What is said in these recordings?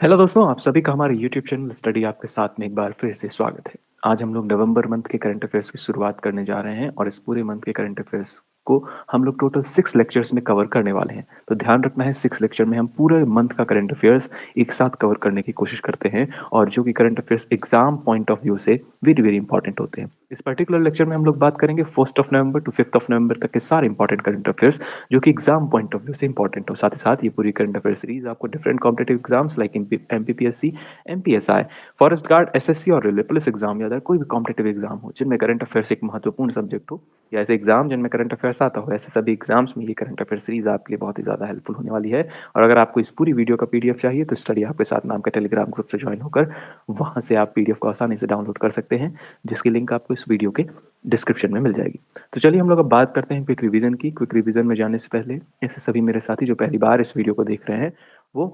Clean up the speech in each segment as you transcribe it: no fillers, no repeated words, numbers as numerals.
Hello दोस्तों, आप सभी का हमारे यूट्यूब चैनल स्टडी आपके साथ में एक बार फिर से स्वागत है। आज हम लोग नवंबर मंथ के करंट अफेयर्स की शुरुआत करने जा रहे हैं और इस पूरे मंथ के करंट अफेयर्स को हम लोग टोटल 6 लेक्चर्स में कवर करने वाले हैं। तो ध्यान रखना है, 6 लेक्चर में हम पूरे मंथ का करंट अफेयर्स एक साथ कवर करने की कोशिश करते हैं और जो कि current affairs exam point of view से वेरी वेरी इंपॉर्टेंट होते हैं। इस पर्टिकुलर लेक्चर में हम लोग बात करेंगे 1 of November to 5 of November तक के सारे इंपॉर्टेंट करंट अफेयर्स जो कि एग्जाम पॉइंट ऑफ व्यू से इंपॉर्टेंट हो। साथ ही साथ ये पूरी करंट अफेयर सीरीज आपको different competitive exams like MPPSC, MPSI, forest guard, SSC और रेलवे पुलिस एग्जाम या अदर कोई भी कॉम्पिटेटिव एग्जाम हो जिनमें करंट अफेयर्स एक महत्वपूर्ण सब्जेक्ट हो, या ऐसे एग्जाम जिनमें करंट अफेयर्स आता हो, ऐसे सभी एग्जाम्स में ये करंट अफेयर सीरीज आपके लिए बहुत ही ज्यादा हेल्पफुल होने वाली है। और अगर आपको इस पूरी वीडियो का पीडीएफ चाहिए तो स्टडी आपके साथ नाम के टेलीग्राम ग्रुप से ज्वाइन होकर वहां से आप पीडीएफ को आसानी से डाउनलोड कर सकते हैं, जिसकी लिंक आपको इस वीडियो के डिस्क्रिप्शन में मिल जाएगी। तो चलिए हम लोग अब बात करते हैं क्विक रिवीजन की। क्विक रिवीजन में जाने से पहले ऐसे सभी मेरे साथी जो पहली बार इस वीडियो को देख रहे हैं वो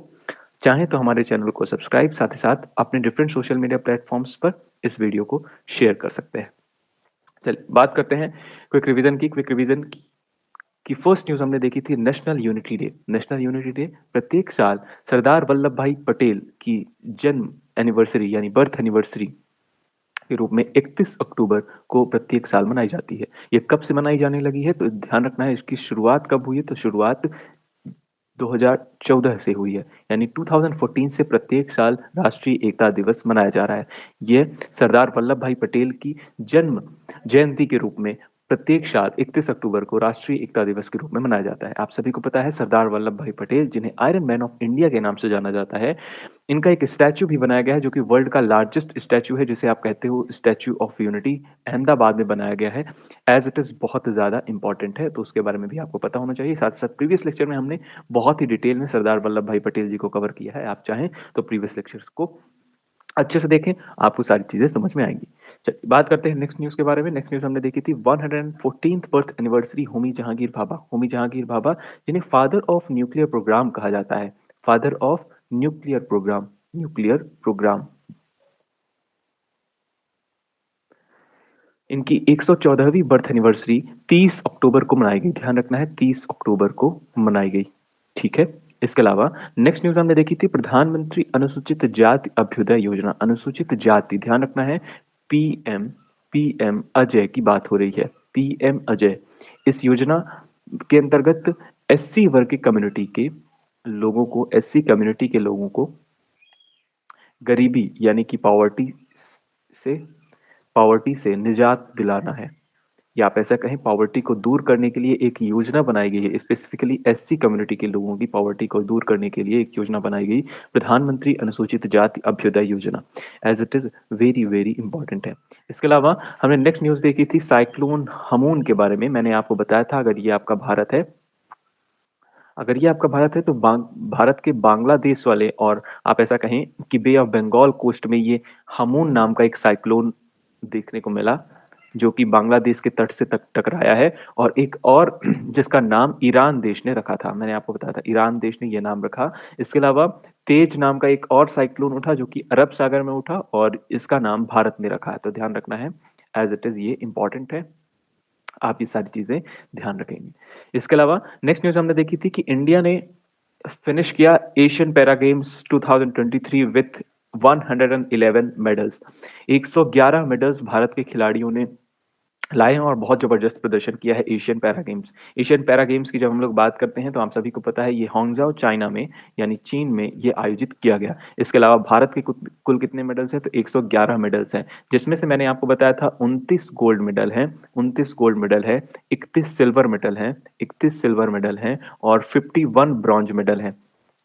चाहे तो हमारे चैनल को सब्सक्राइब, साथ ही साथ अपने डिफरेंट सोशल मीडिया प्लेटफॉर्म्स पर इस वीडियो को शेयर कर सकते हैं। चलिए बात करते हैं क्विक रिवीजन की। क्विक रिवीजन की फर्स्ट न्यूज हमने देखी थी national unity day. National unity day प्रत्येक साल सरदार वल्लभ भाई पटेल की जन्म एनिवर्सरी यानी बर्थ एनिवर्सरी के रूप में 31 अक्टूबर को प्रत्येक साल मनाई जाती है। ये कब से मनाई जाने लगी है तो ध्यान रखना है, इसकी शुरुआत कब हुई है तो शुरुआत 2014 से हुई है, यानी 2014 से प्रत्येक साल राष्ट्रीय एकता दिवस मनाया जा रहा है। यह सरदार वल्लभ भाई पटेल की जन्म जयंती के रूप में प्रत्येक साल 31 अक्टूबर को राष्ट्रीय एकता दिवस के रूप में मनाया जाता है। आप सभी को पता है सरदार वल्लभ भाई पटेल, जिन्हें आयरन मैन ऑफ इंडिया के नाम से जाना जाता है, इनका एक स्टैचू भी बनाया गया है जो कि वर्ल्ड का लार्जेस्ट स्टैचू है, जिसे आप कहते हो स्टैचू ऑफ यूनिटी, अहमदाबाद में बनाया गया है। एज इट इज बहुत ज्यादा इंपॉर्टेंट है, तो उसके बारे में भी आपको पता होना चाहिए। साथ साथ प्रीवियस लेक्चर में हमने बहुत ही डिटेल में सरदार वल्लभ भाई पटेल जी को कवर किया है। आप चाहें तो प्रीवियस लेक्चर्स को अच्छे से देखें, आपको सारी चीजें समझ में आएंगी। चलिए बात करते हैं नेक्स्ट न्यूज के बारे में। नेक्स्ट न्यूज हमने देखी थी 114th birth anniversary Homi Jehangir Bhabha. Homi Jehangir Bhabha, जिन्हें फादर ऑफ न्यूक्लियर प्रोग्राम कहा जाता है। Father of nuclear programme, nuclear programme, इनकी 114वीं बर्थ एनिवर्सरी 30 अक्टूबर को मनाई गई। ध्यान रखना है, 30 अक्टूबर को मनाई गई। ठीक है। इसके अलावा नेक्स्ट न्यूज हमने देखी थी प्रधानमंत्री अनुसूचित जाति अभ्युदय योजना। अनुसूचित जाति, ध्यान रखना है, पीएम पीएम अजय की बात हो रही है। पीएम अजय, इस योजना के अंतर्गत एससी वर्ग की कम्युनिटी के लोगों को, एससी कम्युनिटी के लोगों को गरीबी यानी कि से पावर्टी से निजात दिलाना है, या आप ऐसा कहें पावर्टी को दूर करने के लिए एक योजना बनाई गई है। स्पेसिफिकली एससी कम्युनिटी के लोगों की पावर्टी को दूर करने के लिए एक योजना बनाई गई, प्रधानमंत्री अनुसूचित जाति अभ्युदय योजना। As it is very very important है। इसके अलावा हमने नेक्स्ट न्यूज देखी थी साइक्लोन हमून के बारे में। मैंने आपको बताया था अगर ये आपका भारत है, अगर ये आपका भारत है तो भारत के बांग्लादेश वाले, और आप ऐसा कहें कि बे ऑफ बंगाल कोस्ट में ये हमून नाम का एक साइक्लोन देखने को मिला, जो कि बांग्लादेश के तट से टकराया है। और एक और जिसका नाम ईरान देश ने रखा था, मैंने आपको बताया था ईरान देश ने यह नाम रखा। इसके अलावा तेज नाम का एक और साइक्लोन उठा जो कि अरब सागर में उठा, और इसका नाम भारत में रखा है। तो ध्यान रखना है, एज इट इज ये इंपॉर्टेंट है, आप ये सारी चीजें ध्यान रखेंगे। इसके अलावा नेक्स्ट न्यूज हमने देखी थी कि इंडिया ने फिनिश किया Asian para games 2023 with 111 medals. 111 medals Bharat के खिलाड़ियों ने लाए हैं और बहुत जबरदस्त प्रदर्शन किया है Asian para games. Asian para games की जब हम लोग बात करते हैं तो आप सभी को पता है ये हांगझाओ चाइना में यानी चीन में ये आयोजित किया गया। इसके अलावा भारत के कुल कितने मेडल्स हैं तो 111 मेडल्स हैं, जिसमें से मैंने आपको बताया था 29 गोल्ड मेडल हैं, 29 गोल्ड मेडल है, 31 सिल्वर मेडल हैं, 31 सिल्वर मेडल हैं और 51 ब्रॉन्ज मेडल हैं,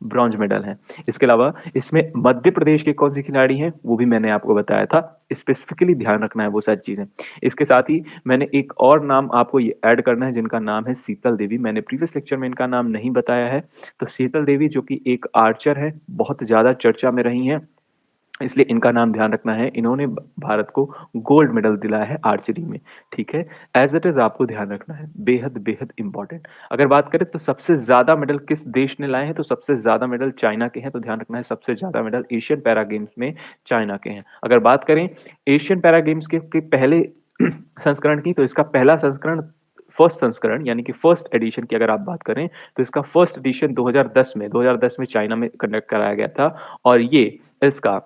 ब्रॉन्ज मेडल हैं। इसके अलावा इसमें मध्य प्रदेश के कौन से खिलाड़ी हैं वो भी मैंने आपको बताया था, स्पेसिफिकली ध्यान रखना है वो सारी चीजें। इसके साथ ही मैंने एक और नाम आपको ये ऐड करना है जिनका नाम है शीतल देवी। मैंने प्रीवियस लेक्चर में इनका नाम नहीं बताया है। तो शीतल देवी जो कि एक आर्चर है, बहुत ज्यादा चर्चा में रही हैं, इसलिए इनका नाम ध्यान रखना है। इन्होंने भारत को गोल्ड मेडल दिलाया है आर्चरी में। ठीक है, एज इट इज आपको ध्यान रखना है, बेहद बेहद इंपॉर्टेंट। अगर बात करें तो सबसे ज्यादा मेडल किस देश ने लाए हैं तो सबसे ज्यादा मेडल चाइना के हैं। तो ध्यान रखना है, सबसे ज्यादा मेडल एशियन पैरा गेम्स में चाइना के हैं। अगर बात करें एशियन पैरा गेम्स के पहले संस्करण की तो इसका पहला संस्करण फर्स्ट संस्करण यानी कि फर्स्ट एडिशन की अगर आप बात करें तो इसका फर्स्ट एडिशन 2010 में चाइना में कंडक्ट कराया गया था और ये इसका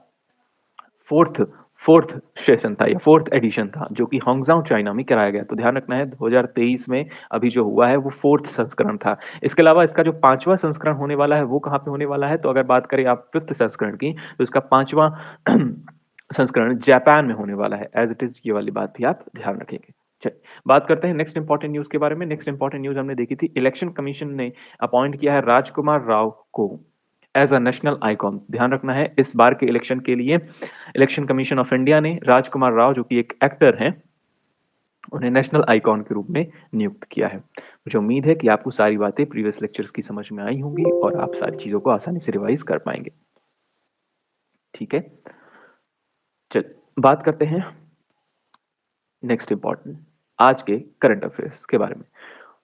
फोर्थ फोर्थ सेशन था या फोर्थ एडिशन था जो कि हांगझाऊ चाइना में कराया गया। तो ध्यान रखना है 2023 में अभी जो हुआ है वो फोर्थ संस्करण था। इसके अलावा इसका जो पांचवा संस्करण होने वाला है वो कहाँ पे होने वाला है, तो अगर बात करें आप फिफ्थ संस्करण की तो इसका पांचवा संस्करण जापान में होने वाला है। एज इट इज ये वाली बात भी आप ध्यान रखेंगे। चलिए बात करते हैं नेक्स्ट इंपॉर्टेंट न्यूज के बारे में। नेक्स्ट इंपॉर्टेंट न्यूज हमने देखी थी, इलेक्शन कमीशन ने अपॉइंट किया है राजकुमार राव को एज अ नेशनल आइकॉन। ध्यान रखना है इस बार के इलेक्शन के लिए इलेक्शन कमीशन ऑफ इंडिया ने राजकुमार राव जो कि एक एक्टर हैं उन्हें नेशनल आइकॉन के रूप में नियुक्त किया है। मुझे उम्मीद है कि आपको सारी बातें प्रीवियस लेक्चर्स की समझ में आई होंगी और आप सारी चीजों को आसानी से रिवाइज कर पाएंगे। ठीक है, चल बात करते हैं नेक्स्ट इंपॉर्टेंट आज के करंट अफेयर्स के बारे में।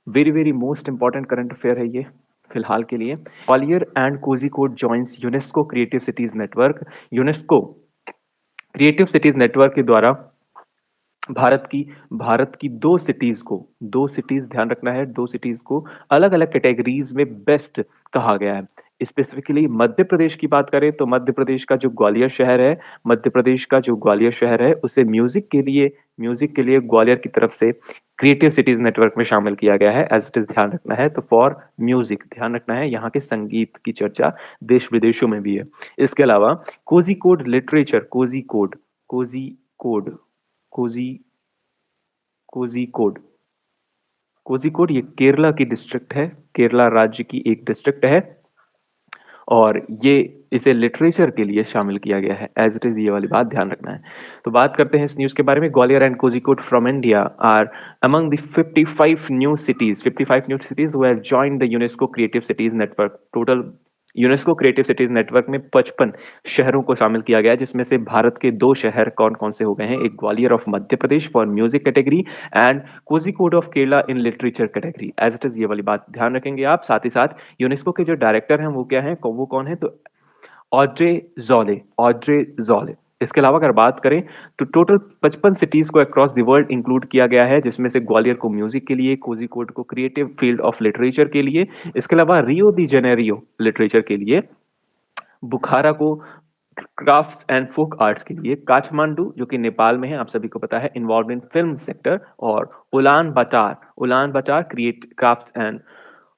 Very very most important current affair है ये फिलहाल के लिए। Gwalior and Kozhikode joins UNESCO creative cities network. UNESCO creative cities network के द्वारा भारत की दो सिटीज ध्यान रखना है, दो सिटीज को अलग अलग कैटेगरीज में बेस्ट कहा गया है। स्पेसिफिकली मध्य प्रदेश की बात करें तो मध्य प्रदेश का जो ग्वालियर शहर है, मध्य प्रदेश का जो ग्वालियर शहर है उसे म्यूजिक के लिए ग्वालियर की तरफ से क्रिएटिव सिटीज नेटवर्क में शामिल किया गया है। एज इट इज ध्यान रखना है, तो फॉर म्यूजिक ध्यान रखना है, यहाँ के संगीत की चर्चा देश विदेशों में भी है। इसके अलावा कोझिकोड लिटरेचर, कोझिकोड कोझी कोझिकोड कोझिकोड ये केरला की डिस्ट्रिक्ट है, केरला राज्य की एक डिस्ट्रिक्ट है और ये इसे लिटरेचर के लिए शामिल किया गया है। एज इट इज ये वाली बात ध्यान रखना है। तो बात करते हैं इस न्यूज के बारे में। Gwalior and Kozhikode from India are among the 55 new cities who have joined the UNESCO creative cities network. Total UNESCO creative cities network में 55 शहरों को शामिल किया गया है, जिसमें से भारत के 2 शहर कौन कौन से हो गए हैं, एक Gwalior of Madhya Pradesh for music category and Kozhikode of Kerala in literature category. As it is ये वाली बात ध्यान रखेंगे आप। साथ ही साथ यूनेस्को के जो डायरेक्टर हैं वो क्या है, वो कौन है, तो ऑड्रे जॉले। इसके अलावा अगर बात करें तो टोटल 55 सिटीज को अक्रॉस द वर्ल्ड इंक्लूड किया गया है, जिसमें से ग्वालियर को म्यूजिक के लिए, कोझिकोड को क्रिएटिव फील्ड ऑफ लिटरेचर के लिए, इसके अलावा रियो दी जेनेरियो लिटरेचर के लिए, बुखारा को क्राफ्ट्स एंड फोक आर्ट्स के लिए, काठमांडू जो कि नेपाल में है आप सभी को पता है, इन्वॉल्व इन फिल्म सेक्टर, और Ulaanbaatar create crafts and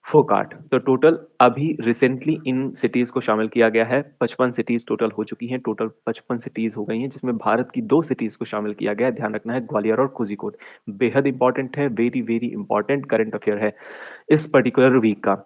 folk art. तो टोटल अभी रिसेंटली इन सिटीज को शामिल किया गया है। 55 सिटीज टोटल हो चुकी हैं, टोटल 55 सिटीज हो गई हैं, जिसमें भारत की 2 सिटीज को शामिल किया गया है। ध्यान रखना है ग्वालियर और कोझिकोड। बेहद इंपॉर्टेंट है, very very important current affair है इस पर्टिकुलर वीक का।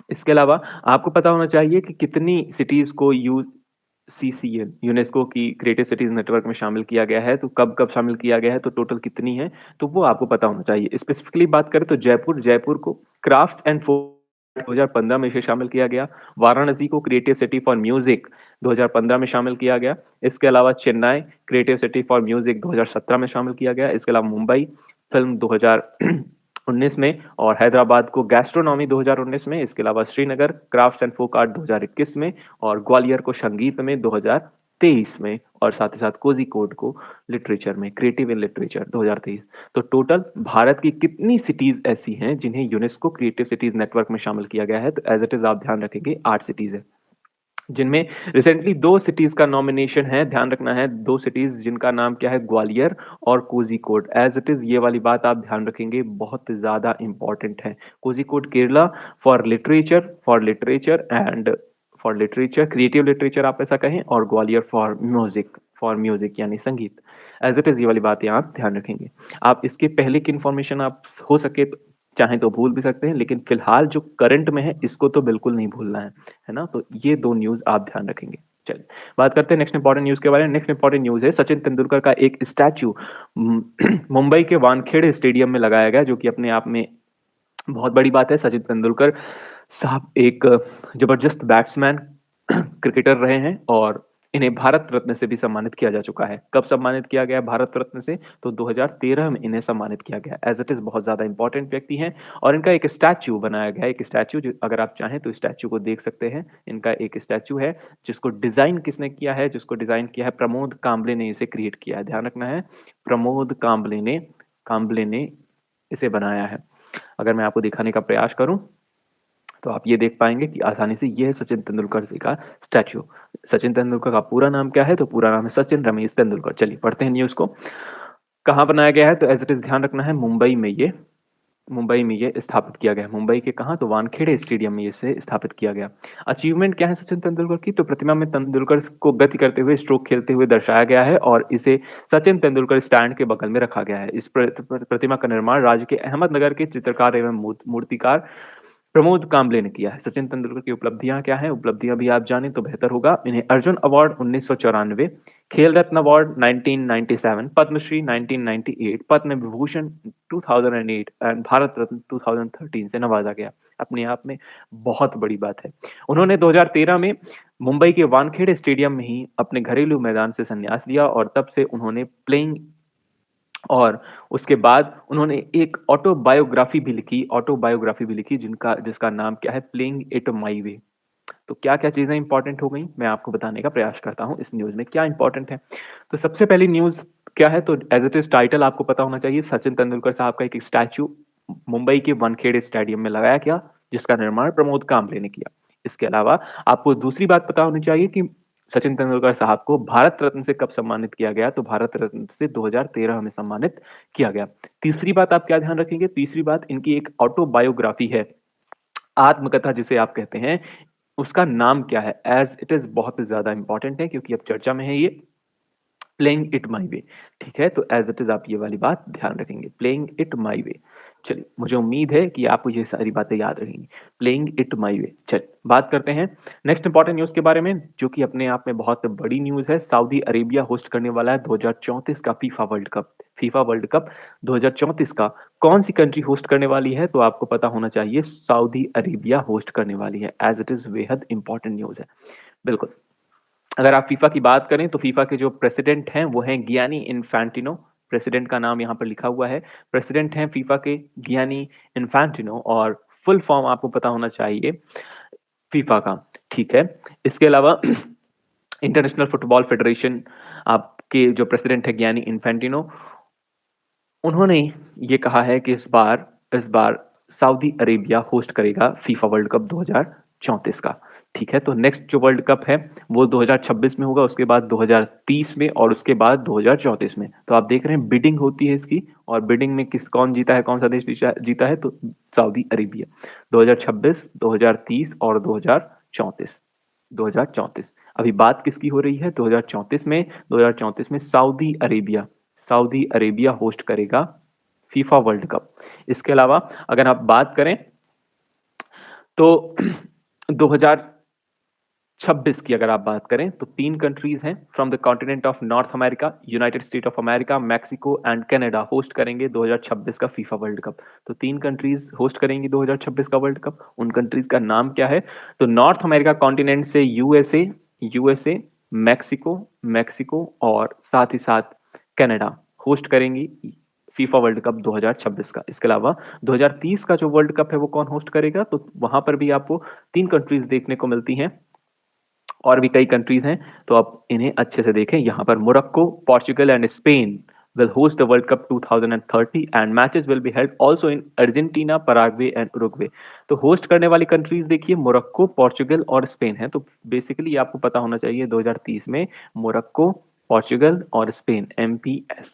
इसके अलावा आपको पता होना चाहिए कि कितनी सिटीज को यूसीसीएल यूनेस्को की क्रिएटिव सिटीज नेटवर्क में शामिल किया गया है, तो कब कब शामिल किया गया है, तो टोटल कितनी है, तो वो आपको पता होना चाहिए। स्पेसिफिकली बात करें तो जयपुर को क्राफ्ट एंड फोक 2015 में इसे शामिल किया गया। वाराणसी को क्रिएटिव सिटी फॉर म्यूजिक 2015 में शामिल किया गया। इसके अलावा Chennai creative city for music 2017 में शामिल किया गया। इसके अलावा मुंबई फिल्म 2019 में, और हैदराबाद को गैस्ट्रोनॉमी 2019 में। इसके अलावा Srinagar craft and folk art 2021 में, और ग्वालियर को संगीत में 2023 में, और साथ ही साथ कोझिकोड को लिटरेचर में, क्रिएटिव इन लिटरेचर 2023। तो टोटल भारत की कितनी सिटीज ऐसी हैं जिन्हें यूनेस्को क्रिएटिव सिटीज नेटवर्क में शामिल किया गया है, तो एज इट इज आप ध्यान रखेंगे 8 सिटीज है, जिनमें रिसेंटली 2 सिटीज का नॉमिनेशन है। ध्यान रखना है 2 सिटीज जिनका नाम क्या है, ग्वालियर और कोझिकोड। एज इट इज ये वाली बात आप ध्यान रखेंगे, बहुत ज्यादा इंपॉर्टेंट है। Kozhikode Kerala for literature creative literature आप ऐसा कहें, और ग्वालियर फॉर म्यूजिक यानी संगीत। एज इट इज ये वाली बात यहाँ आप ध्यान रखेंगे। आप इसके पहले की इंफॉर्मेशन आप हो सके तो चाहे तो भूल भी सकते हैं, लेकिन फिलहाल जो करंट में है इसको तो बिल्कुल नहीं भूलना है ना। तो ये 2 न्यूज आप ध्यान रखेंगे। चलिए बात करते हैं नेक्स्ट इंपॉर्टेंट न्यूज के बारे में। नेक्स्ट इंपॉर्टेंट न्यूज है सचिन तेंदुलकर का एक स्टैच्यू मुंबई के वानखेड़े स्टेडियम में लगाया गया, जो कि अपने आप में बहुत बड़ी बात है। सचिन तेंदुलकर साहब एक जबरदस्त बैट्समैन क्रिकेटर रहे हैं, और इन्हें भारत रत्न से भी सम्मानित किया जा चुका है। कब सम्मानित किया गया भारत रत्न से, तो 2013 में इन्हें सम्मानित किया गया। एज इट इज बहुत ज्यादा इंपॉर्टेंट व्यक्ति हैं, और इनका एक स्टैच्यू बनाया गया है, एक स्टैच्यू जो अगर आप चाहें तो स्टैच्यू को देख सकते हैं। इनका एक स्टैच्यू है जिसको डिजाइन किसने किया है, जिसको डिजाइन किया है प्रमोद कांबले ने इसे क्रिएट किया है। ध्यान रखना है, प्रमोद कांबले ने इसे बनाया है। अगर मैं आपको दिखाने का प्रयास करूं तो आप ये देख पाएंगे कि आसानी से ये है सचिन तेंदुलकर जी का स्टैच्यू। सचिन तेंदुलकर का पूरा नाम क्या है? तो पूरा नाम है सचिन रमेश तेंदुलकर। चलिए पढ़ते हैं न्यूज को। कहाँ बनाया गया है? तो एज इट इज ध्यान रखना है, मुंबई में ये स्थापित किया गया। मुंबई के कहाँ? तो वानखेड़े स्टेडियम में इसे स्थापित किया गया। अचीवमेंट क्या है सचिन तेंदुलकर की? तो प्रतिमा में तेंदुलकर को गति करते हुए, स्ट्रोक खेलते हुए दर्शाया गया है और इसे सचिन तेंदुलकर स्टैंड के बगल में रखा गया है। इस प्रतिमा का निर्माण राज्य के अहमदनगर के चित्रकार एवं मूर्तिकार प्रमोद काम्बले ने किया है। सचिन तेंदुलकर की उपलब्धियां क्या हैं? उपलब्धियां भी आप जानें तो बेहतर होगा। इन्हें Arjun award 1994, Khel Ratna award 1997, Padmashri 1998, Padma Vibhushan 2008 and Bharat Ratna 2013 से नवाजा गया। अपने आप में बहुत बड़ी बात है। उन्होंने 2013 में मुंबई के वानखेड़े स्टेडियम में ही अपने घरेलू मैदान से संन्यास लिया और तब से उन्होंने प्लेइंग और उसके बाद उन्होंने एक ऑटोबायोग्राफी भी लिखी जिसका नाम क्या है? प्लेइंग इट माई वे। तो क्या क्या चीजें इंपॉर्टेंट हो गई, मैं आपको बताने का प्रयास करता हूं इस न्यूज में क्या इंपॉर्टेंट है। तो सबसे पहली न्यूज क्या है? तो एज इट इज टाइटल आपको पता होना चाहिए, सचिन तेंदुलकर साहब का एक स्टैचू मुंबई के वानखेड़े स्टेडियम में लगाया गया, जिसका निर्माण प्रमोद काम्बले ने किया। इसके अलावा आपको दूसरी बात पता होनी चाहिए कि सचिन तेंदुलकर साहब को भारत रत्न से कब सम्मानित किया गया? तो भारत रत्न से 2013 में सम्मानित किया गया। तीसरी बात आप क्या ध्यान रखेंगे? तीसरी बात, इनकी एक ऑटोबायोग्राफी है, आत्मकथा जिसे आप कहते हैं, उसका नाम क्या है? एज इट इज बहुत ज्यादा इंपॉर्टेंट है क्योंकि अब चर्चा में है ये, प्लेइंग इट माई वे। ठीक है, तो एज इट इज आप ये वाली बात ध्यान रखेंगे, प्लेइंग इट माई वे। चलिए, मुझे उम्मीद है कि आपको ये सारी बातें याद रहेंगी, प्लेइंग इट माई वे। चलिए बात करते हैं नेक्स्ट इंपॉर्टेंट न्यूज के बारे में, जो कि अपने आप में बहुत बड़ी न्यूज है। सऊदी अरेबिया होस्ट करने वाला है 2034 का FIFA world cup. FIFA world cup 2034 का कौन सी कंट्री होस्ट करने वाली है? तो आपको पता होना चाहिए, सऊदी अरेबिया होस्ट करने वाली है। एज इट इज बेहद इंपॉर्टेंट न्यूज है, बिल्कुल। अगर आप फीफा की बात करें तो फीफा के जो प्रेसिडेंट हैं वो हैं गियानी इन्फैंटिनो। प्रेसिडेंट का नाम यहाँ पर लिखा हुआ है। प्रेसिडेंट हैं फीफा के गियानी इन्फैंटिनो, और फुल फॉर्म आपको पता होना चाहिए फीफा का। ठीक है, इसके अलावा इंटरनेशनल फुटबॉल फेडरेशन आपके जो प्रेसिडेंट है गियानी इन्फैंटिनो, उन्होंने ये कहा है कि इस बार सऊदी अरेबिया होस्ट करेगा फीफा वर्ल्ड कप 2034 का। ठीक है, तो नेक्स्ट जो वर्ल्ड कप है वो 2026 में होगा, उसके बाद 2030 में, और उसके बाद 2034 में। तो आप देख रहे हैं बिडिंग होती है इसकी, और बिडिंग में कौन जीता है, कौन सा देश जीता है? तो सऊदी अरेबिया। 2026, 2030 और 2034। 2034 अभी बात किसकी हो रही है? 2034 में सऊदी अरेबिया होस्ट करेगा फीफा वर्ल्ड कप। इसके अलावा अगर आप बात करें तो 2026 की अगर आप बात करें तो तीन कंट्रीज हैं from the continent of north America, United state of America, Mexico and Canada host करेंगे 2026 का फीफा वर्ल्ड कप। तो तीन कंट्रीज होस्ट करेंगी 2026 का वर्ल्ड कप। उन कंट्रीज का नाम क्या है? तो नॉर्थ अमेरिका कॉन्टिनेंट से यूएसए, मैक्सिको मैक्सिको और साथ ही साथ कनाडा होस्ट करेंगी फीफा वर्ल्ड कप 2026 का। इसके अलावा 2030 का जो वर्ल्ड कप है वो कौन होस्ट करेगा? तो वहां पर भी आपको तीन कंट्रीज देखने को मिलती हैं, और भी कई कंट्रीज हैं, तो आप इन्हें अच्छे से देखें। यहाँ पर Morocco, Portugal and Spain will host the World Cup 2030 and matches will be held also in Argentina, Paraguay and Uruguay। तो होस्ट करने वाली कंट्रीज देखिए, मोरक्को, पोर्चुगल और स्पेन है। तो बेसिकली आपको पता होना चाहिए 2030 में मोरक्को, पोर्चुगल और स्पेन, MPS,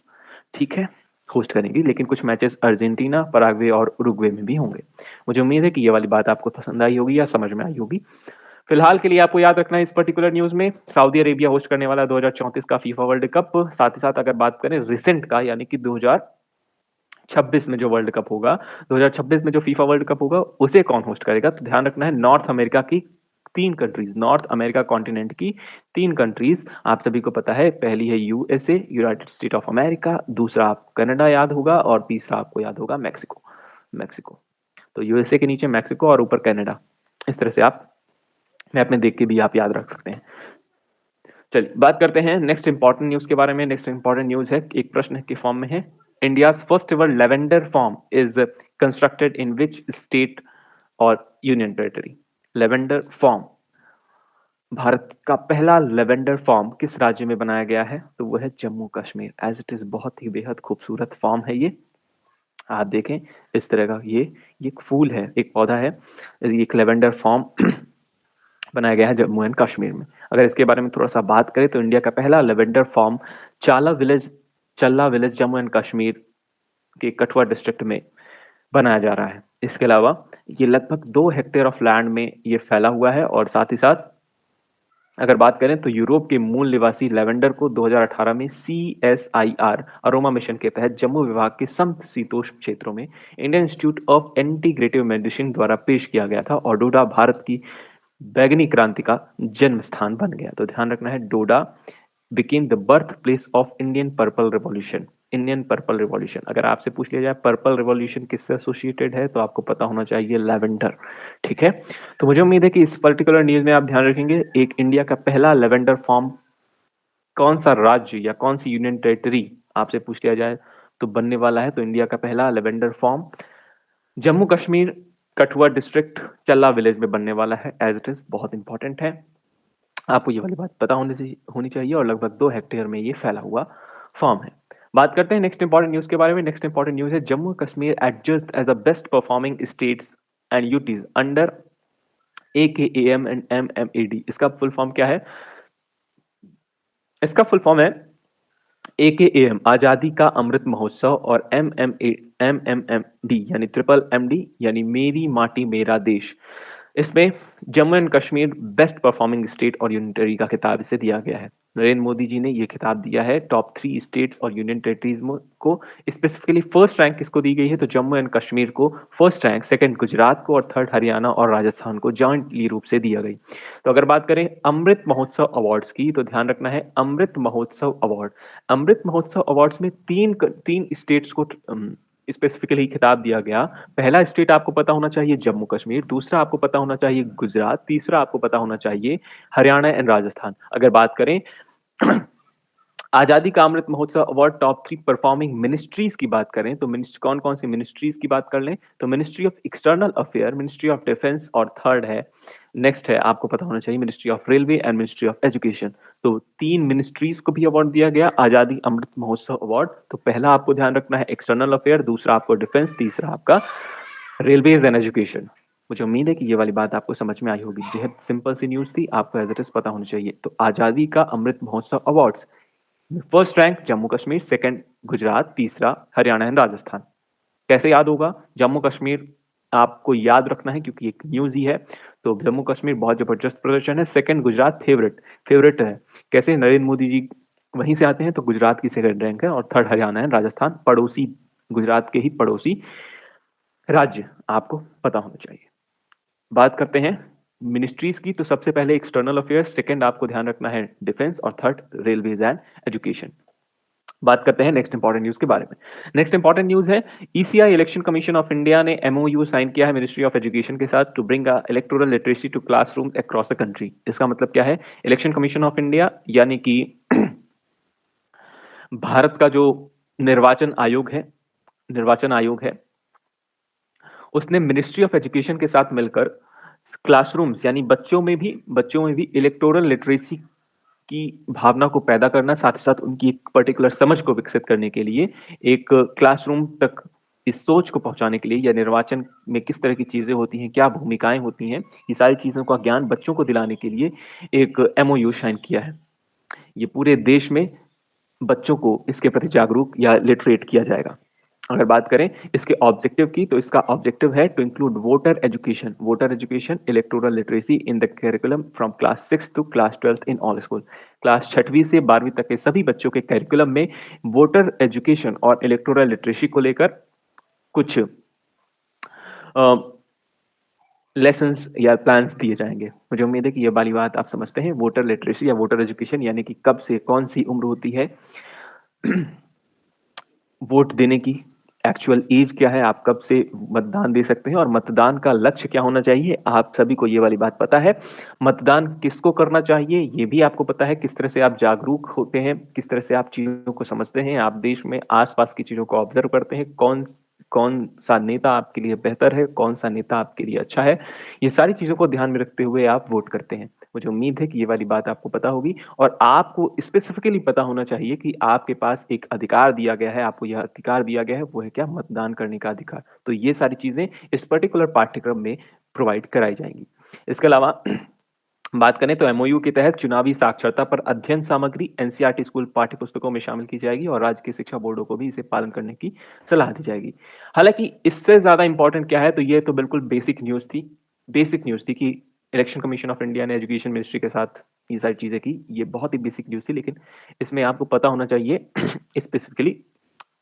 ठीक है, होस्ट करेंगी। लेकिन कुछ मैचेस अर्जेंटीना, पराग्वे और उरुग्वे में भी होंगे। मुझे उम्मीद है कि ये वाली बात आपको पसंद आई होगी या समझ में आई होगी। फिलहाल के लिए आपको याद रखना है इस पर्टिकुलर न्यूज में, सऊदी अरेबिया होस्ट करने वाला 2034 का फीफा वर्ल्ड कप। साथ ही साथ अगर बात करें रिसेंट का, यानी कि 2026 में जो वर्ल्ड कप होगा, 2026 में जो फीफा वर्ल्ड कप होगा उसे कौन होस्ट करेगा? तो ध्यान रखना है, नॉर्थ अमेरिका की तीन कंट्रीज, नॉर्थ अमेरिका कॉन्टिनेंट की तीन कंट्रीज आप सभी को पता है। पहली है USA, United state of America, दूसरा आप कनाडा याद होगा, और तीसरा आपको याद होगा मैक्सिको। तो यूएसए के नीचे मैक्सिको और ऊपर कनाडा, इस तरह से आप मैप में देख के भी आप याद रख सकते हैं। चलिए बात करते हैं नेक्स्ट इंपॉर्टेंट न्यूज के बारे में। नेक्स्ट इंपॉर्टेंट न्यूज है, एक प्रश्न के फॉर्म में है, India's first ever lavender farm is constructed in which state और यूनियन टेरिटरी? लेवेंडर फॉर्म, भारत का पहला लेवेंडर फॉर्म किस राज्य में बनाया गया है? तो वो है Jammu Kashmir. As it is बहुत ही बेहद खूबसूरत फॉर्म है ये, आप देखें इस तरह का ये एक फूल है, एक पौधा है, एक लेवेंडर फॉर्म बनाया गया है जम्मू एंड कश्मीर में। अगर इसके बारे में थोड़ा-सा बात करें तो इंडिया का पहला लेवेंडर फॉर्म चल्ला विलेज जम्मू एंड कश्मीर के कठुआ डिस्ट्रिक्ट में बनाया जा रहा है। इसके अलावा ये लगभग 2 हेक्टेयर ऑफ लैंड में ये फैला हुआ है और साथ ही साथ अगर बात करें तो यूरोप के मूल निवासी लेवेंडर को 2018 में सीएसआईआर अरोमा मिशन के तहत जम्मू विभाग के समशीतोष्ण क्षेत्रों में Indian institute of integrative medicine द्वारा पेश किया गया था और डोडा भारत की बैगनी क्रांति का जन्म स्थान बन गया। तो ध्यान रखना है, Doda became the birthplace of Indian purple revolution. Indian purple revolution, अगर आपसे पूछ लिया जाए पर्पल रिवॉल्यूशन किससे एसोसिएटेड है तो आपको पता होना चाहिए लेवेंडर। ठीक है, तो मुझे उम्मीद है कि इस पर्टिकुलर न्यूज में आप ध्यान रखेंगे। एक इंडिया का पहला लेवेंडर फॉर्म कौन सा राज्य या कौन सी यूनियन टेरिटरी आपसे पूछ लिया जाए तो बनने वाला है, तो इंडिया का पहला lavender form Jammu Kashmir Kathua district चल्ला विलेज में बनने वाला है। एज इट इज बहुत इंपॉर्टेंट है, आपको ये वाली बात पता होनी चाहिए और लगभग 2 हेक्टेयर में ये फैला हुआ फॉर्म है। बात करते हैं नेक्स्ट इंपॉर्टेंट न्यूज के बारे में। नेक्स्ट इंपॉर्टेंट न्यूज है Jammu Kashmir adjudged as a best performing states and UTs under AKAM and MMAD। इसका फुल फॉर्म क्या है? इसका फुल फॉर्म है AKAM आजादी का अमृत महोत्सव और MMMD यानी ट्रिपल MD यानी मेरी माटी मेरा देश। इसमें Jammu and Kashmir best performing state और यूनियन टेरिटरी का खिताब इसे दिया गया है। नरेंद्र मोदी जी ने यह खिताब दिया है टॉप 3 स्टेट्स और यूनियन टेरिटरीज को। स्पेसिफिकली फर्स्ट रैंक किसको दी गई है तो जम्मू एंड कश्मीर को फर्स्ट रैंक, सेकंड गुजरात को और थर्ड हरियाणा और राजस्थान को जॉइंटली रूप से दिया गई। तो अगर बात करें अमृत महोत्सव अवार्ड्स की तो ध्यान रखना है अमृत महोत्सव अवार्ड। अमृत महोत्सव अवार्ड्स में तीन स्टेट्स को स्पेसिफिकली खिताब दिया गया। पहला स्टेट आपको पता होना चाहिए जम्मू कश्मीर, दूसरा आपको पता होना चाहिए गुजरात, तीसरा आपको पता होना चाहिए हरियाणा एंड राजस्थान। अगर बात करें आजादी का Amrit Mahotsav award top 3 performing ministries की बात करें तो कौन कौन सी मिनिस्ट्रीज की बात कर लें तो ministry of external affair, ministry of defence और थर्ड है नेक्स्ट है आपको पता होना चाहिए ministry of railway and ministry of education. तो 3 मिनिस्ट्रीज को भी अवार्ड दिया गया आजादी अमृत महोत्सव अवार्ड। तो पहला आपको ध्यान रखना है एक्सटर्नल अफेयर, दूसरा आपको डिफेंस, तीसरा आपका रेलवेज एंड एजुकेशन। मुझे उम्मीद है कि ये वाली बात आपको समझ में आई होगी। बेहद सिंपल सी न्यूज थी, आपको एज इट इज पता होनी चाहिए। तो आजादी का Amrit Mahotsav awards first rank Jammu Kashmir, second Gujarat, तीसरा हरियाणा एंड राजस्थान। कैसे याद होगा? जम्मू कश्मीर आपको याद रखना है क्योंकि एक न्यूज ही है। तो जम्मू कश्मीर बहुत जबरदस्त प्रदर्शन है, सेकंड गुजरात फेवरेट है। कैसे? नरेंद्र मोदी जी वहीं से आते हैं तो गुजरात की सेकंड रैंक है और थर्ड हरियाणा है, राजस्थान पड़ोसी, गुजरात के ही पड़ोसी राज्य आपको पता होना चाहिए। बात करते हैं मिनिस्ट्रीज की तो सबसे पहले एक्सटर्नल अफेयर्स, सेकंड आपको ध्यान रखना है डिफेंस और थर्ड रेलवेज एंड एजुकेशन। बात करते हैं नेक्स्ट इंपॉर्टेंट न्यूज के बारे में। नेक्स्ट इंपॉर्टेंट न्यूज है ECI election commission of India ने एमओयू साइन किया है मिनिस्ट्री ऑफ एजुकेशन के साथ to bring electoral literacy to classroom across the country. इसका मतलब क्या है? इलेक्शन कमीशन ऑफ इंडिया यानी कि भारत का जो निर्वाचन आयोग है उसने मिनिस्ट्री ऑफ एजुकेशन के साथ मिलकर क्लासरूम्स यानी बच्चों में भी इलेक्टोरल लिटरेसी की भावना को पैदा करना, साथ ही साथ उनकी एक पर्टिकुलर समझ को विकसित करने के लिए, एक क्लासरूम तक इस सोच को पहुंचाने के लिए या निर्वाचन में किस तरह की चीजें होती हैं, क्या भूमिकाएं होती हैं, ये सारी चीजों का ज्ञान बच्चों को दिलाने के लिए एक एमओयू साइन किया है। ये पूरे देश में बच्चों को इसके प्रति जागरूक या लिटरेट किया जाएगा। अगर बात करें इसके ऑब्जेक्टिव की तो इसका ऑब्जेक्टिव है to include voter education electoral literacy in the curriculum from class 6 to class 12 in all school. Class 6वीं से 12वीं तक के सभी बच्चों के करिकुलम में वोटर एजुकेशन और इलेक्टोरल लिटरेसी को लेकर कुछ लेसन्स या प्लान्स दिए जाएंगे। मुझे उम्मीद है कि ये वाली बात आप समझते हैं। वोटर लिटरेसी या वोटर एजुकेशन यानी कि कब से कौन सी उम्र होती है वोट देने की, एक्चुअल एज क्या है, आप कब से मतदान दे सकते हैं और मतदान का लक्ष्य क्या होना चाहिए, आप सभी को ये वाली बात पता है। मतदान किसको करना चाहिए ये भी आपको पता है। किस तरह से आप जागरूक होते हैं, किस तरह से आप चीजों को समझते हैं, आप देश में आसपास की चीजों को ऑब्जर्व करते हैं, कौन कौन सा नेता आपके लिए बेहतर है, कौन सा नेता आपके लिए अच्छा है, ये सारी चीजों को ध्यान में रखते हुए आप वोट करते हैं। मुझे उम्मीद है कि ये वाली बात आपको पता होगी और आपको स्पेसिफिकली पता होना चाहिए कि आपके पास एक अधिकार दिया गया है, आपको यह अधिकार दिया गया है, वो है क्या? मतदान करने का अधिकार। तो ये सारी चीज़ें इस पर्टिकुलर पाठ्यक्रम में प्रोवाइड कराई जाएँगी। इसके अलावा बात करें तो एमओयू के तहत चुनावी साक्षरता पर अध्ययन सामग्री एनसीईआरटी स्कूल पाठ्यपुस्तकों में शामिल की जाएगी और राज्य के शिक्षा बोर्डों को भी इसे पालन करने की सलाह दी जाएगी। हालाँकि इससे ज़्यादा इम्पोर्टेंट क्या है, तो ये तो बिल्कुल बेसिक न्यूज़ थी कि इलेक्शन कमीशन ऑफ इंडिया ने एजुकेशन मिनिस्ट्री के साथ ये सारी चीज़ें की। ये बहुत ही बेसिक न्यूज़ थी, लेकिन इसमें आपको पता होना चाहिए स्पेसिफिकली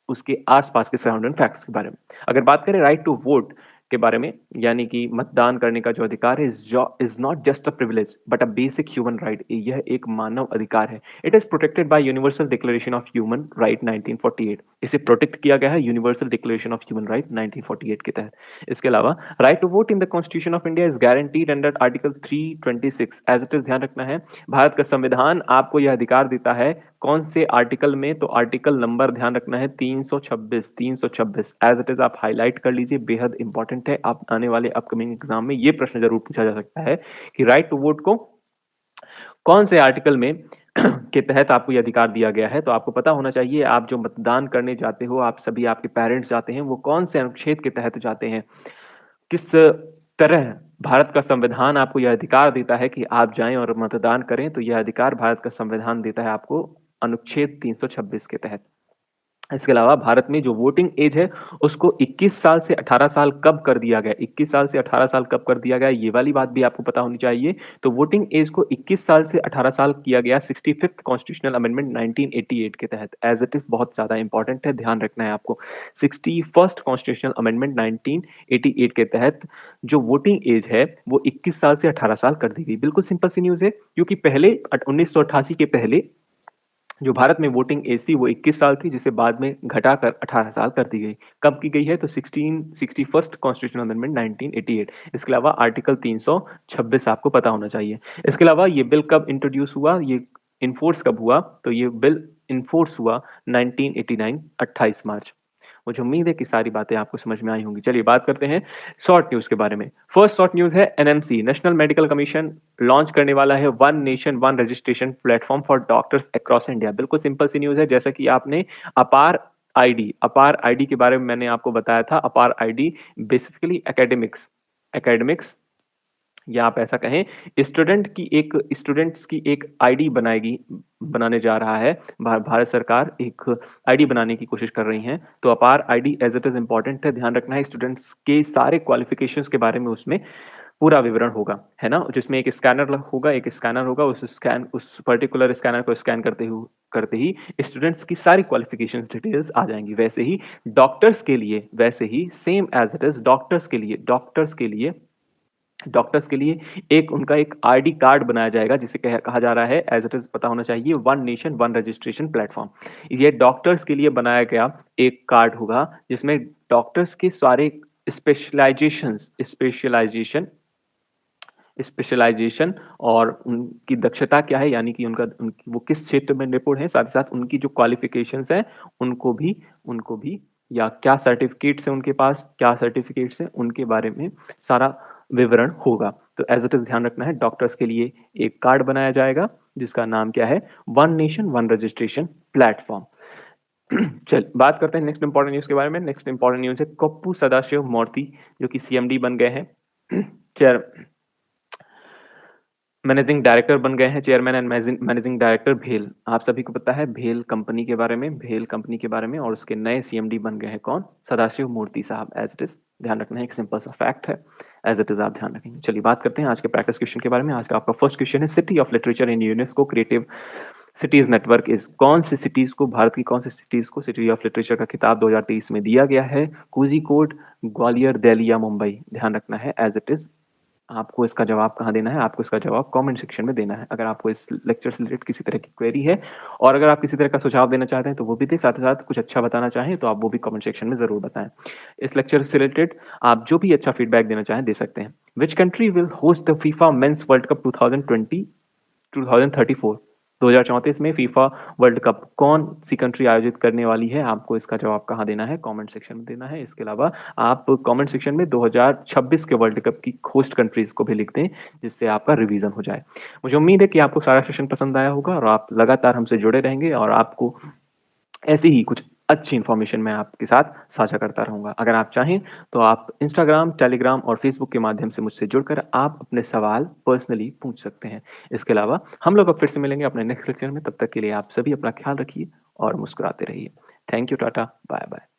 उसके आस-पास के सराउंडिंग फैक्ट्स के बारे में। अगर बात करें राइट टू वोट के बारे में, यानी कि मतदान करने का जो अधिकार है is not just a privilege but a basic human right. यह एक मानव अधिकार है। It is protected by universal declaration of human right 1948। इसे प्रोटेक्ट किया गया है universal declaration of human right 1948 के तहत। इसके अलावा right to vote in the constitution of India is guaranteed under article 326 as it is. ध्यान रखना है, भारत का संविधान आपको यह अधिकार देता है। कौन से आर्टिकल में? तो आर्टिकल नंबर ध्यान रखना है 326 एज इट इज आप हाईलाइट कर लीजिए, बेहद इंपॉर्टेंट है। आप आने वाले अपकमिंग एग्जाम में ये प्रश्न जरूर पूछा जा सकता है कि राइट टू वोट को कौन से आर्टिकल में के तहत आपको ये अधिकार दिया गया है। तो आपको पता होना चाहिए, आप जो मतदान करने जाते हो, आप सभी आपके पेरेंट्स जाते हैं, वो कौन से अनुच्छेद के तहत जाते हैं, किस तरह भारत का संविधान आपको यह अधिकार देता है कि आप जाएं और मतदान करें। तो यह अधिकार भारत का संविधान देता है आपको अनुच्छेद 326 के तहत। इसके अलावा भारत में जो वोटिंग एज है उसको 21 साल से 18 साल कब कर दिया गया? 21 साल से 18 साल कब कर दिया गया? ये वाली बात भी आपको पता होनी चाहिए। तो वोटिंग एज को 21 साल से 18 साल किया गया 65th कॉन्स्टिट्यूशनल अमेंडमेंट 1988 के तहत। एज इट इज बहुत ज्यादा इंपॉर्टेंट है, ध्यान रखना है आपको। 61st कॉन्स्टिट्यूशनल अमेंडमेंट 1988 के तहत जो वोटिंग एज है वो 21 साल से 18 साल कर दी गई। बिल्कुल सिंपल सी न्यूज है, क्योंकि पहले 1988 के पहले जो भारत में वोटिंग एज थी वो 21 साल थी, जिसे बाद में घटाकर 18 साल कर दी गई। कब की गई है? तो 61st कॉन्स्टिट्यूशनल अमेंडमेंट 1988। इसके अलावा आर्टिकल 326 आपको पता होना चाहिए। इसके अलावा ये बिल कब इंट्रोड्यूस हुआ, ये इन्फोर्स कब हुआ? तो ये बिल इन्फोर्स हुआ 1989 28 मार्च। मुझे उम्मीद है कि सारी बातें आपको समझ में आई होंगी। चलिए बात करते हैं शॉर्ट न्यूज के बारे में। फर्स्ट शॉर्ट न्यूज है NMC national medical commission launch करने वाला है one nation one registration platform for doctors across India. बिल्कुल सिंपल सी न्यूज है, जैसा कि आपने अपार आईडी के बारे में मैंने आपको बताया था। अपार आईडी बेसिकली एकेडमिक्स या आप ऐसा कहें स्टूडेंट्स की एक आईडी बनाने जा रहा है। भारत सरकार एक आईडी बनाने की कोशिश कर रही है। तो APAAR ID as it is important है, ध्यान रखना है। स्टूडेंट्स के सारे क्वालिफिकेशंस के बारे में उसमें पूरा विवरण होगा, है ना, जिसमें एक स्कैनर होगा। उस पर्टिकुलर स्कैनर को स्कैन करते ही स्टूडेंट्स की सारी क्वालिफिकेशन डिटेल्स आ जाएंगी। वैसे ही वैसे ही same as it is doctors के लिए उनका एक आईडी कार्ड बनाया जाएगा, जिसे कहा जा रहा है, एज इट इज पता होना चाहिए, one nation one registration platform. ये डॉक्टर्स के लिए बनाया गया एक कार्ड होगा, जिसमें डॉक्टर्स के सारे स्पेशलाइजेशन और उनकी दक्षता क्या है, यानी कि वो किस क्षेत्र में निपुण है, साथ ही साथ उनकी जो क्वालिफिकेशंस हैं उनको भी या क्या सर्टिफिकेट्स हैं उनके पास, उनके बारे में सारा विवरण होगा। तो एज इट इज ध्यान रखना है, डॉक्टर्स के लिए एक कार्ड बनाया जाएगा जिसका नाम क्या है? One nation one registration platform. चल बात करते हैं नेक्स्ट इंपॉर्टेंट न्यूज के बारे में। नेक्स्ट इंपॉर्टेंट न्यूज है कप्पू सदाशिव मूर्ति, जो कि सीएमडी बन गए हैं, चेयर मैनेजिंग डायरेक्टर बन गए हैं, चेयरमैन एंड मैनेजिंग डायरेक्टर भेल। आप सभी को पता है भेल कंपनी के बारे में, और उसके नए सीएमडी बन गए हैं कौन? सदाशिव मूर्ति साहब। एज इट इज ध्यान रखना है, एक सिंपल सा फैक्ट है, एज इट इज आप ध्यान रखेंगे। चलिए बात करते हैं आज के प्रैक्टिस क्वेश्चन के बारे में। आज का आपका फर्स्ट क्वेश्चन है city of literature in UNESCO creative cities network is. Bharat की कौन सी सिटीज को सिटी ऑफ लिटरेचर का खिताब 2023 में दिया गया है? कोझिकोड, ग्वालियर, दिल्ली या मुंबई? ध्यान रखना है, एज इट इज आपको इसका जवाब कहाँ देना है? आपको इसका जवाब कमेंट सेक्शन में देना है। अगर आपको इस लेक्चर से रिलेटेड किसी तरह की क्वेरी है और अगर आप किसी तरह का सुझाव देना चाहते हैं तो वो भी दें, साथ ही साथ कुछ अच्छा बताना चाहें तो आप वो भी कमेंट सेक्शन में जरूर बताएं। इस लेक्चर से रिलेटेड आप जो भी अच्छा फीडबैक देना चाहें दे सकते हैं। Which country will host the FIFA mains world cup 2034? 2034 में फीफा वर्ल्ड कप कौन-सी कंट्री आयोजित करने वाली है? आपको इसका जवाब कहाँ देना है? कमेंट सेक्शन में देना है। इसके अलावा आप कमेंट सेक्शन में 2026 के वर्ल्ड कप की होस्ट कंट्रीज़ को भी लिख दें, जिससे आपका रिवीजन हो जाए। मुझे उम्मीद है कि आपको सारा सेशन पसंद आया होगा और आप लगातार हमसे जुड़े रहेंगे और आपको ऐसी ही कुछ अच्छी इन्फॉर्मेशन मैं आपके साथ साझा करता रहूँगा। अगर आप चाहें तो आप इंस्टाग्राम, टेलीग्राम और फ़ेसबुक के माध्यम से मुझसे जुड़कर आप अपने सवाल पर्सनली पूछ सकते हैं। इसके अलावा हम लोग अब फिर से मिलेंगे अपने नेक्स्ट लेक्चर में, तब तक के लिए आप सभी अपना ख़्याल रखिए और मुस्कुराते रहिए। Thank you, Tata, bye-bye.